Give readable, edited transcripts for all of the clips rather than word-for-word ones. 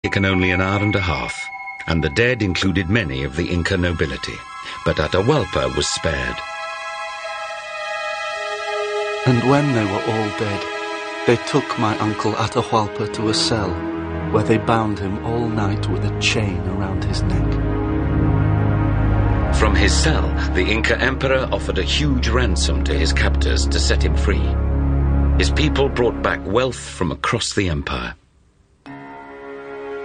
taken only an hour and a half, and the dead included many of the Inca nobility. But Atahualpa was spared. And when they were all dead, they took my uncle Atahualpa to a cell, where they bound him all night with a chain around his neck. From his cell, the Inca emperor offered a huge ransom to his captors to set him free. His people brought back wealth from across the empire.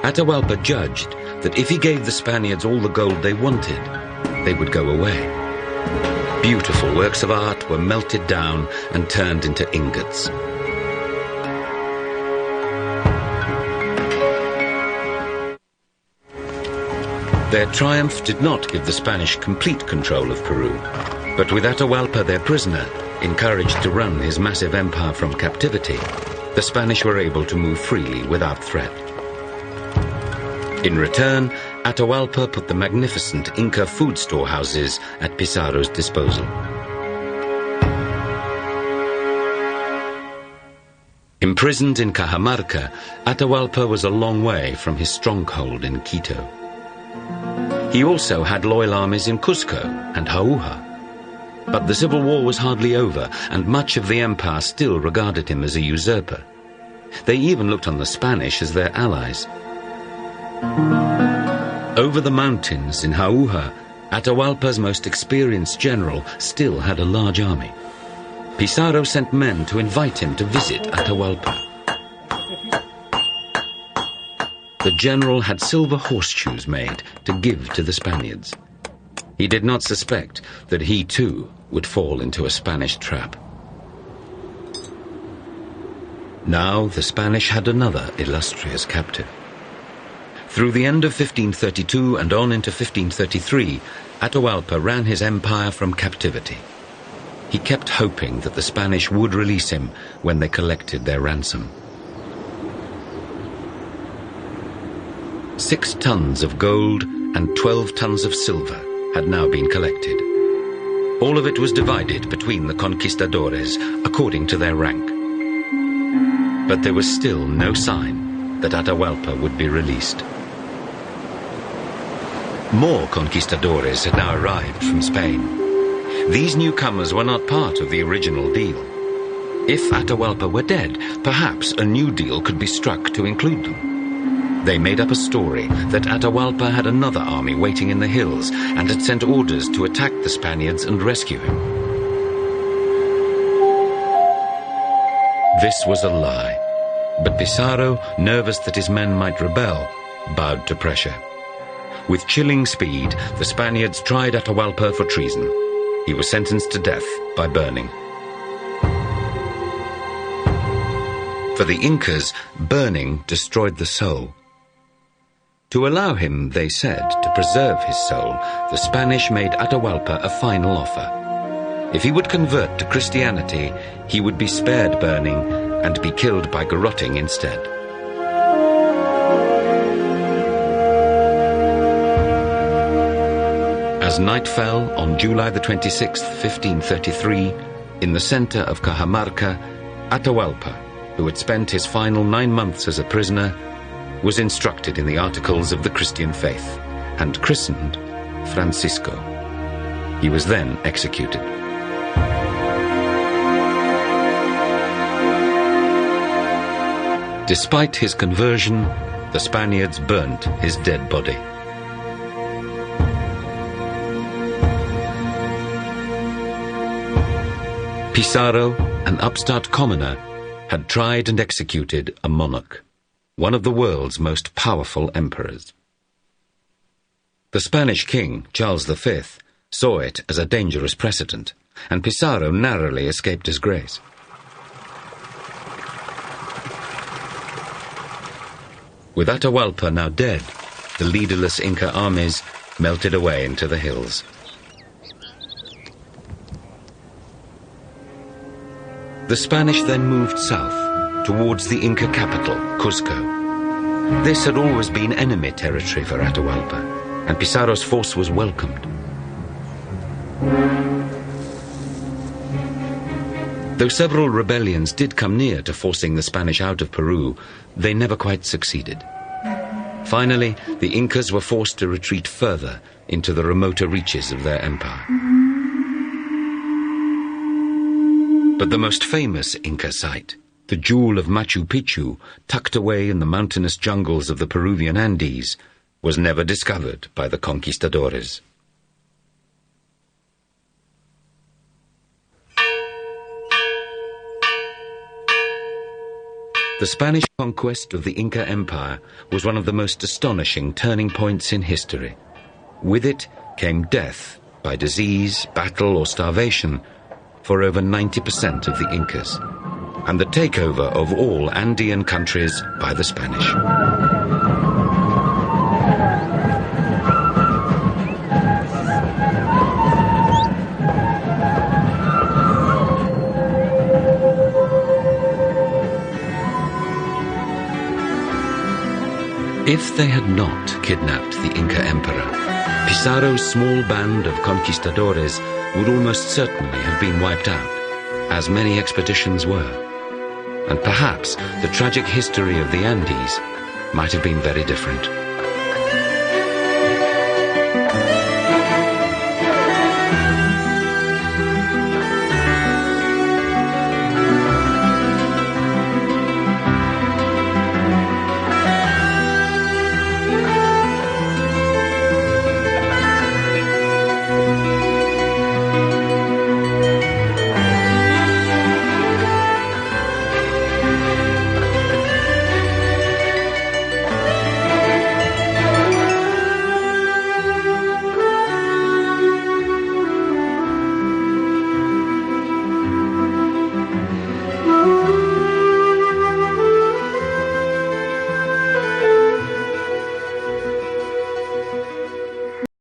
Atahualpa judged that if he gave the Spaniards all the gold they wanted, they would go away. Beautiful works of art were melted down and turned into ingots. Their triumph did not give the Spanish complete control of Peru, but with Atahualpa, their prisoner, encouraged to run his massive empire from captivity, the Spanish were able to move freely without threat. In return, Atahualpa put the magnificent Inca food storehouses at Pizarro's disposal. Imprisoned in Cajamarca, Atahualpa was a long way from his stronghold in Quito. He also had loyal armies in Cusco and Jauja. But the civil war was hardly over, and much of the empire still regarded him as a usurper. They even looked on the Spanish as their allies. Over the mountains in Jauja, Atahualpa's most experienced general still had a large army. Pizarro sent men to invite him to visit Atahualpa. The general had silver horseshoes made to give to the Spaniards. He did not suspect that he too would fall into a Spanish trap. Now the Spanish had another illustrious captive. Through the end of 1532 and on into 1533, Atahualpa ran his empire from captivity. He kept hoping that the Spanish would release him when they collected their ransom. 6 tons of gold and 12 tons of silver had now been collected. All of it was divided between the conquistadores according to their rank. But there was still no sign that Atahualpa would be released. More conquistadores had now arrived from Spain. These newcomers were not part of the original deal. If Atahualpa were dead, perhaps a new deal could be struck to include them. They made up a story that Atahualpa had another army waiting in the hills and had sent orders to attack the Spaniards and rescue him. This was a lie, but Pizarro, nervous that his men might rebel, bowed to pressure. With chilling speed, the Spaniards tried Atahualpa for treason. He was sentenced to death by burning. For the Incas, burning destroyed the soul. To allow him, they said, to preserve his soul, the Spanish made Atahualpa a final offer. If he would convert to Christianity, he would be spared burning and be killed by garroting instead. As night fell on July the 26th, 1533, in the center of Cajamarca, Atahualpa, who had spent his final 9 months as a prisoner, was instructed in the articles of the Christian faith and christened Francisco. He was then executed. Despite his conversion, the Spaniards burnt his dead body. Pizarro, an upstart commoner, had tried and executed a monarch, one of the world's most powerful emperors. The Spanish king, Charles V, saw it as a dangerous precedent, and Pizarro narrowly escaped disgrace. With Atahualpa now dead, the leaderless Inca armies melted away into the hills. The Spanish then moved south, towards the Inca capital, Cusco. This had always been enemy territory for Atahualpa, and Pizarro's force was welcomed. Though several rebellions did come near to forcing the Spanish out of Peru, they never quite succeeded. Finally, the Incas were forced to retreat further into the remoter reaches of their empire. But the most famous Inca site, the jewel of Machu Picchu, tucked away in the mountainous jungles of the Peruvian Andes, was never discovered by the conquistadores. The Spanish conquest of the Inca Empire was one of the most astonishing turning points in history. With it came death by disease, battle, or starvation for over 90% of the Incas, and the takeover of all Andean countries by the Spanish. If they had not kidnapped the Inca emperor, Pizarro's small band of conquistadores would almost certainly have been wiped out, as many expeditions were. And perhaps the tragic history of the Andes might have been very different.